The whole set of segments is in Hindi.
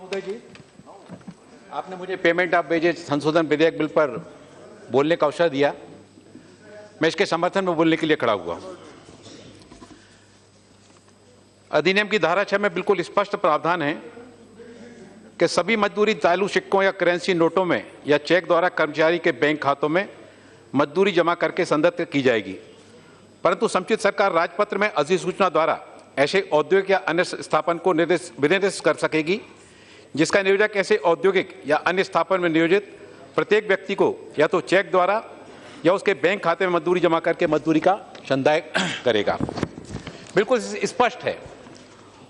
महोदय जी, आपने मुझे पेमेंट ऑफ वेजेज संशोधन विधेयक बिल पर बोलने का अवसर दिया। मैं इसके समर्थन में बोलने के लिए खड़ा हुआ हूं। अधिनियम की धारा 6 में बिल्कुल स्पष्ट प्रावधान है कि सभी मजदूरी चालू सिक्कों या करेंसी नोटों में या चेक द्वारा कर्मचारी के बैंक खातों में मजदूरी जमा करके संदर्भित की जाएगी, परंतु समुचित सरकार राजपत्र में अधिसूचना द्वारा ऐसे औद्योगिक या अन्य स्थापन को विनिर्देशित कर सकेगी जिसका नियोजक ऐसे औद्योगिक या अन्य स्थापन में नियोजित प्रत्येक व्यक्ति को या तो चेक द्वारा या उसके बैंक खाते में मजदूरी जमा करके मजदूरी का संदाय करेगा। बिल्कुल स्पष्ट है।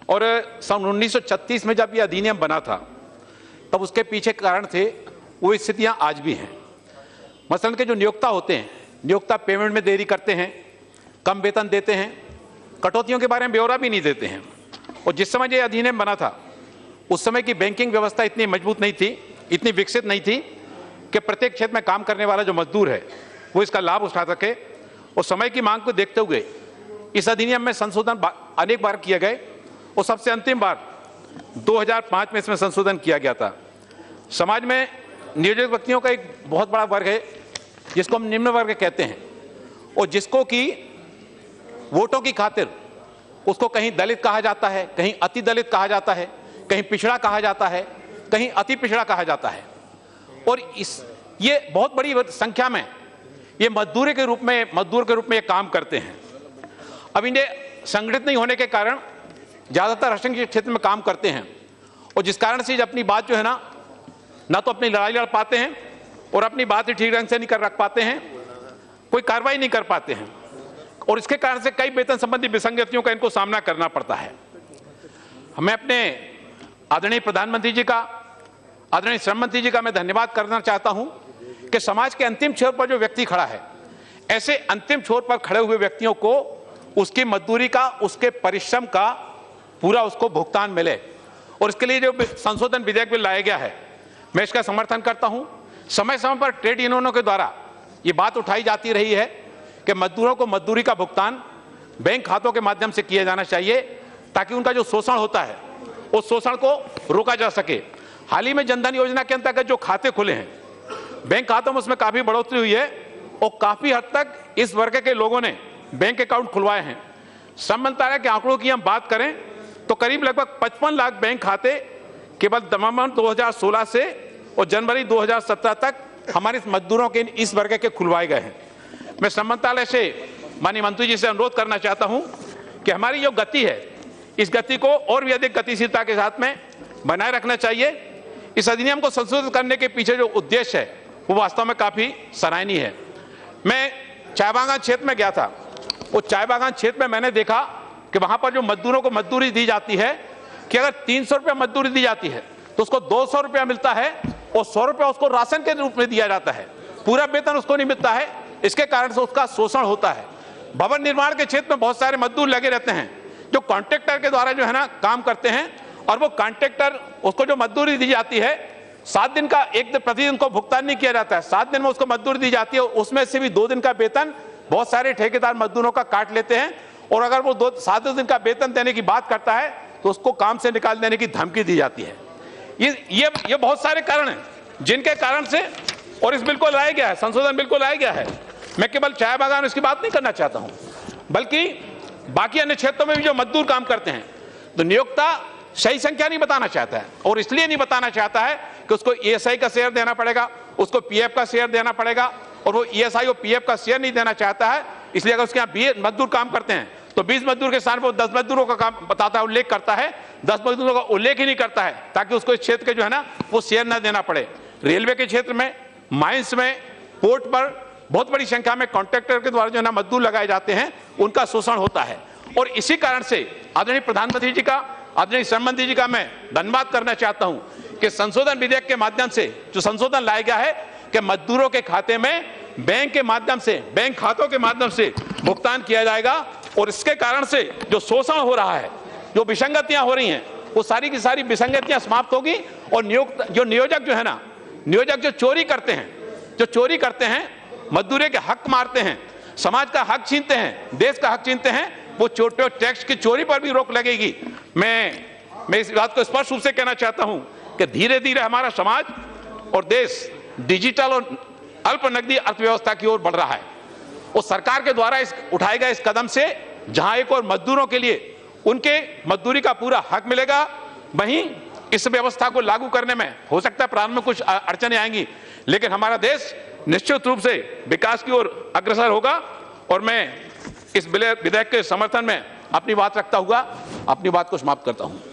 और सन 1936 में जब यह अधिनियम बना था तब उसके पीछे कारण थे, वो स्थितियां आज भी हैं। मसलन के जो नियोक्ता होते हैं, नियोक्ता पेमेंट में देरी करते हैं, कम वेतन देते हैं, कटौतियों के बारे में ब्यौरा भी नहीं देते हैं। और जिस समय ये अधिनियम बना था उस समय की बैंकिंग व्यवस्था इतनी मजबूत नहीं थी, इतनी विकसित नहीं थी कि प्रत्येक क्षेत्र में काम करने वाला जो मजदूर है वो इसका लाभ उठा सके। और समय की मांग को देखते हुए इस अधिनियम में संशोधन अनेक बार किए गए और सबसे अंतिम बार 2005 में इसमें संशोधन किया गया था। समाज में नियोजित व्यक्तियों का एक बहुत बड़ा वर्ग है जिसको हम निम्न वर्ग कहते हैं, और जिसको कि वोटों की खातिर उसको कहीं दलित कहा जाता है, कहीं अति दलित कहा जाता है, कहीं पिछड़ा कहा जाता है, कहीं अति पिछड़ा कहा जाता है। और ये बहुत बड़ी संख्या में ये मजदूर के रूप में ये काम करते हैं। अब इन्हें संगठित नहीं होने के कारण ज्यादातर असंगठित क्षेत्र में काम करते हैं, और जिस कारण से अपनी बात जो है ना तो अपनी लड़ाई लड़ पाते हैं और अपनी बात ही ठीक ढंग से नहीं कर रख पाते हैं, कोई कार्रवाई नहीं कर पाते हैं, और इसके कारण से कई वेतन संबंधी विसंगतियों का इनको सामना करना पड़ता है। मैं अपने आदरणीय प्रधानमंत्री जी का, आदरणीय श्रम मंत्री जी का मैं धन्यवाद करना चाहता हूं कि समाज के अंतिम छोर पर जो व्यक्ति खड़ा है, ऐसे अंतिम छोर पर खड़े हुए व्यक्तियों को उसकी मजदूरी का, उसके परिश्रम का पूरा उसको भुगतान मिले। और इसके लिए जो संशोधन विधेयक बिल लाया गया है, मैं इसका समर्थन करता हूं। समय समय पर ट्रेड यूनियनों के द्वारा ये बात उठाई जाती रही है कि मजदूरों को मजदूरी का भुगतान बैंक खातों के माध्यम से किया जाना चाहिए ताकि उनका जो शोषण होता है उस शोषण को रोका जा सके। हाल ही में जनधन योजना के अंतर्गत जो खाते खुले हैं बैंक खातों में, उसमें काफी बढ़ोतरी हुई है और काफी हद तक इस वर्ग के लोगों ने बैंक अकाउंट खुलवाए हैं। श्रम मंत्रालय के आंकड़ों की हम बात करें तो करीब लगभग 55 लाख बैंक खाते केवल नवंबर 2016 से और जनवरी 2017 तक हमारे मजदूरों के इस वर्ग के खुलवाए गए हैं। मैं श्रम मंत्रालय से माननीय मंत्री जी से अनुरोध करना चाहता हूं कि हमारी जो गति है इस गति को और भी अधिक गतिशीलता के साथ में बनाए रखना चाहिए। इस अधिनियम को संशोधित करने के पीछे जो उद्देश्य है वो वास्तव में काफी सराहनीय है। मैं चाय बागान क्षेत्र में गया था, वो चाय बागान क्षेत्र में मैंने देखा कि वहां पर जो मजदूरों को मजदूरी दी जाती है कि अगर 300 रुपया मजदूरी दी जाती है तो उसको 200 रुपया मिलता है और 100 रुपया उसको राशन के रूप में दिया जाता है, पूरा वेतन उसको नहीं मिलता है। इसके कारण से उसका शोषण होता है। भवन निर्माण के क्षेत्र में बहुत सारे मजदूर लगे रहते हैं जो कॉन्ट्रैक्टर के द्वारा जो है ना काम करते हैं, और वो कॉन्ट्रैक्टर उसको जो मजदूरी दी जाती है 7 दिन का, एक दिन प्रतिदिन को भुगतान नहीं किया जाता है, 7 दिन में उसको मजदूरी दी जाती है, उसमें से भी 2 दिन का वेतन बहुत सारे ठेकेदार मजदूरों का काट लेते हैं। और अगर वो 7 दिन का वेतन देने की बात करता है तो उसको काम से निकाल देने की धमकी दी जाती है। ये बहुत सारे कारण हैं जिनके कारण से और इस बिल को लाया गया है, संशोधन बिल को लाया गया है। मैं केवल चाय बागान इसकी बात नहीं करना चाहता हूं, बल्कि बाकी अन्य क्षेत्रों में भी जो मजदूर काम करते हैं तो नियोक्ता सही संख्या नहीं बताना चाहता है, और इसलिए नहीं बताना चाहता है कि उसको ईएसआई का शेयर देना पड़ेगा, उसको पीएफ का शेयर देना पड़ेगा, और वो ईएसआई और पीएफ का शेयर नहीं देना चाहता है। इसलिए अगर उसके यहाँ 20 मजदूर काम करते हैं तो 20 मजदूर के स्थान पर 10 मजदूरों का काम बताता है, उल्लेख करता है, 10 मजदूरों का उल्लेख ही नहीं करता है ताकि उसको इस क्षेत्र के जो है ना वो शेयर न देना पड़े। रेलवे के क्षेत्र में, माइंस में, पोर्ट पर बहुत बड़ी संख्या में कॉन्ट्रैक्टर के द्वारा जो है ना मजदूर लगाए जाते हैं, उनका शोषण होता है। और इसी कारण से आदरणीय प्रधानमंत्री जी का, आदरणीय श्रम मंत्री जी का मैं धन्यवाद करना चाहता हूं कि संशोधन विधेयक के माध्यम से जो संशोधन लाया गया है कि मजदूरों के खाते में बैंक के माध्यम से, बैंक खातों के माध्यम से भुगतान किया जाएगा, और इसके कारण से जो शोषण हो रहा है, जो विसंगतियां हो रही हैं, वो सारी की सारी विसंगतियां समाप्त होगी। और नियोजक जो है ना, नियोजक जो चोरी करते हैं, मजदूरी के हक मारते हैं, समाज का हक छीनते हैं, देश का हक छीनते हैं, वो टैक्स की चोरी पर भी रोक लगेगी। मैं इस बात को स्पष्ट रूप से कहना चाहता हूं कि धीरे धीरे हमारा समाज और देश डिजिटल और अल्प नकदी अर्थव्यवस्था की ओर बढ़ रहा है। और सरकार के द्वारा उठाए गए इस कदम से जहां एक और मजदूरों के लिए उनके मजदूरी का पूरा हक मिलेगा, वहीं इस व्यवस्था को लागू करने में हो सकता है प्रारंभ में कुछ अड़चनें आएंगी, लेकिन हमारा देश निश्चित रूप से विकास की ओर अग्रसर होगा। और मैं इस विधेयक के समर्थन में अपनी बात रखता हुआ अपनी बात को समाप्त करता हूं।